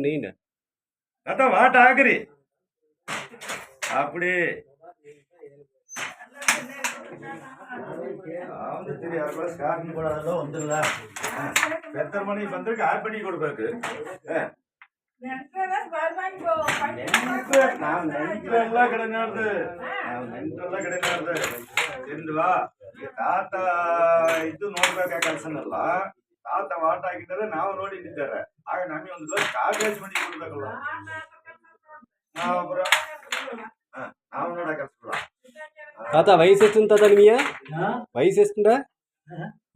நீண்ட அதான் வாட்ட ஆகுறி அப்படி தெரியாது ஸ்கார்னு கூட அதெல்லாம் வந்துடல எத்தனை மணிக்கு வந்திருக்கு 6 மணிக்கு கொடுப்பாரு நான் நெஞ்செல்லாம் கிடையாது ತಿಂದ್ವಾ ತಾತ ಇದು ನೋಡ್ಬೇಕಾ ಕೆಲಸನಲ್ಲ ತಾತ ವಾಟ ಹಾಕಿದ್ದಾರೆ ನಾವು ನೋಡಿದ್ದಾರೆ ಆಗ ನಮಗೆ ಒಂದು ಗ್ಲಾಸ್ ಕಾಗೇಜ್ ಮಾಡಿ ಕೊಡ್ಬೇಕಲ್ಲ ನಾವೊಬ್ಬರ ನಾವು ನೋಡ ಕೆಲಸ ತಾತ ವಯಸ್ಸು ಎಷ್ಟು ತಾತ ನಿಮಗೆ ವಯಸ್ಸು ಎಷ್ಟುಂಟ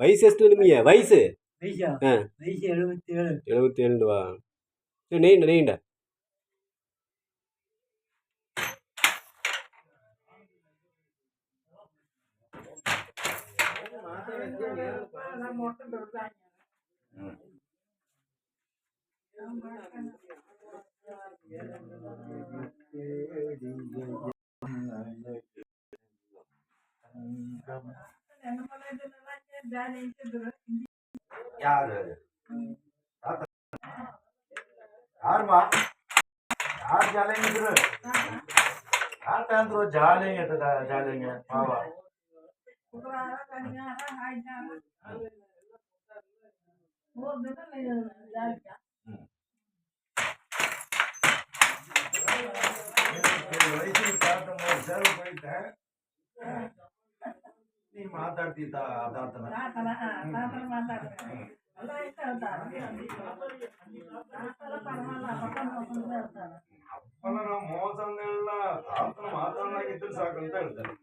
ವಯಸ್ಸು ಎಷ್ಟು ನಿಮಗೆ ವಯಸ್ಸು 77 ನೀಂಡ ಯಾರು ಯಾರಮ್ಮ ಯಾರು ಜಾಲಿಂಗಿದ್ರು ಆತ ಅಂದ್ರು ಜಾಲಿಂಗ ಮಾವ ನೀ ಮಾತಾಡ್ತಿದ್ದ ಅದಾತನ ಅಪ್ಪನ ನಾವು ಮೋಸನ್ನೆಲ್ಲ ಆತನ ಮಾತಾಡಲಾಗಿದ್ರೆ ಸಾಕಂತ ಹೇಳ್ತಾರೆ